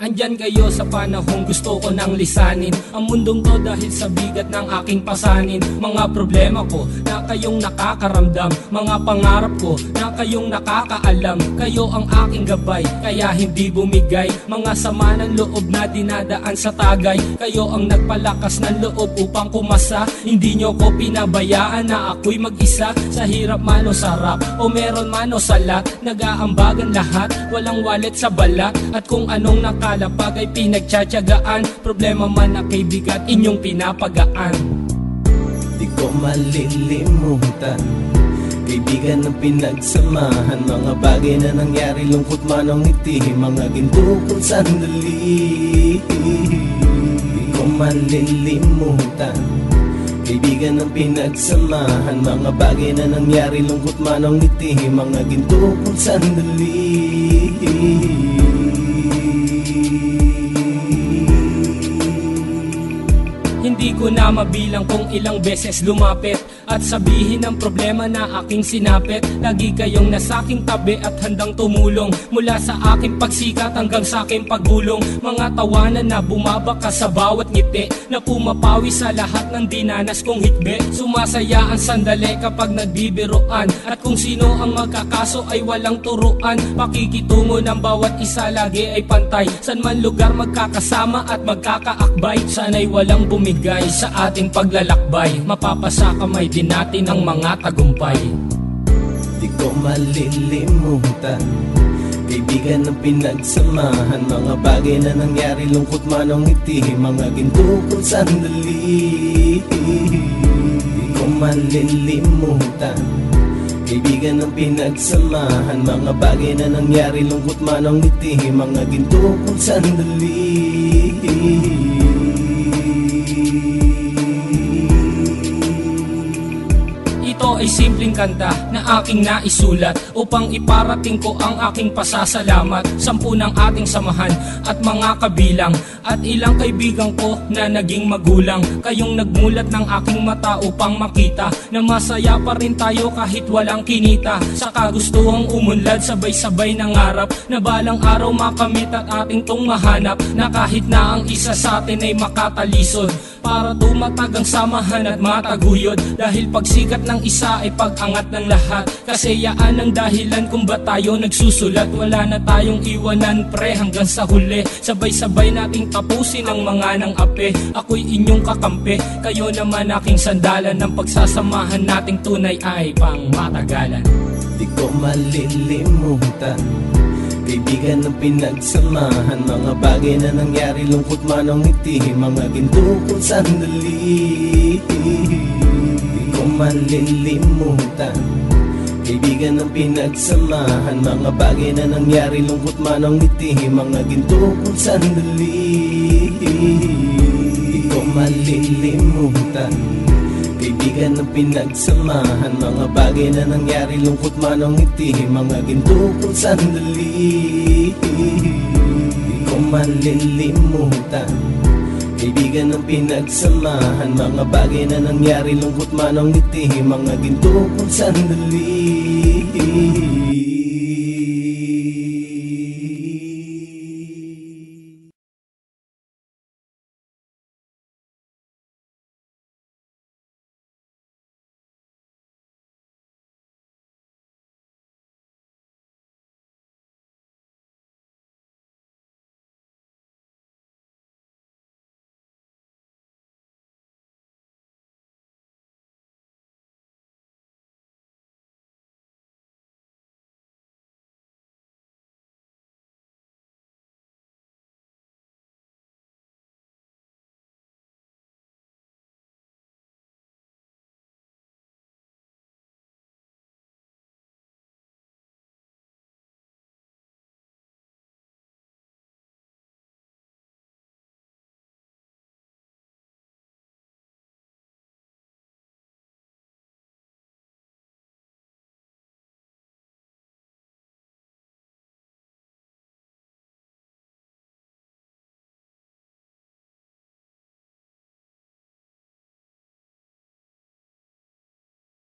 Andyan kayo sa panahong gusto ko nang lisanin ang mundong to dahil sa bigat ng aking pasanin. Mga problema ko na kayong nakakaramdam, mga pangarap ko na kayong nakakaalam. Kayo ang aking gabay, kaya hindi bumigay. Mga sama ng loob na dinadaan sa tagay, kayo ang nagpalakas ng loob upang kumasa. Hindi nyo ko pinabayaan na ako'y mag-isa. Sa hirap man o sarap, o meron man o salat, nag-aambagan lahat, walang walet sa balat. At kung anong nakalapag ay pinagtsatsagaan, problema man na kay bigat, inyong pinapagaan. Di ko malilimutan, kaibigan ng pinagsamahan, mga bagay na nangyari, lungkot man o ngiti, mga ginto kong sandali. Di ko malilimutan, kaibigan ng pinagsamahan, mga bagay na nangyari, lungkot man o ngiti, mga ginto kong sandali. Hindi ko na mabilang kung ilang beses lumapit at sabihin ang problema na aking sinapit. Lagi kayong nasa aking tabi at handang tumulong, mula sa aking pagsikat hanggang sa aking paggulong. Mga tawanan na bumabaka sa bawat ngiti, na pumapawi sa lahat ng dinanas kong hikbi. Sumasaya ang sandali kapag nagbibiruan, at kung sino ang magkakaso ay walang turuan. Pakikitungo ng bawat isa lagi ay pantay, san man lugar magkakasama at magkakaakbay. Sana'y walang bumigay sa ating paglalakbay, mapapasa kamay din natin ang mga tagumpay. Di ko malilimutan, kaibigan ng pinagsamahan, mga bagay na nangyari, lungkot man o ngiti, mga ginto kong sandali. Di ko malilimutan, kaibigan ng pinagsamahan, mga bagay na nangyari, lungkot man o ngiti, mga ginto kong sandali. Ito ay simpleng kanta na aking naisulat upang iparating ko ang aking pasasalamat. 10 ng ating samahan at mga kabilang, at ilang kaibigan ko na naging magulang. Kayong nagmulat ng aking mata upang makita na masaya pa rin tayo kahit walang kinita. Sa kagustuhang umunlad, sabay-sabay nangarap na balang araw makamit at ating tong mahanap, na kahit na ang isa sa atin ay makatalisod, para tumatag ang samahan at mataguyod. Dahil pagsikat ng isa ay pag-angat ng lahat, kasayaan ang dahilan kung ba't tayo nagsusulat. Wala na tayong iwanan pre hanggang sa huli, sabay-sabay nating tapusin ang mga nang ape. Ako'y inyong kakampi, kayo naman aking sandalan, ng pagsasamahan nating tunay ay pang matagalan. Di ko malilimutan, kaibigan ng pinagsamahan, mga bagay na nangyari, lungkot man o ngiti, mga ginto kong sandali. Di ko malilimutan, kaibigan ng pinagsamahan, mga bagay na nangyari, lungkot man o ngiti, mga ginto kong sandali. Di ko malilimutan, kaibigan ng pinagsamahan, mga bagay na nangyari, lungkot man o ngiti, mga ginto kong sandali. Di ko malilimutan, kaibigan ng pinagsamahan, mga bagay na nangyari, lungkot man o ngiti, mga ginto kong sandali.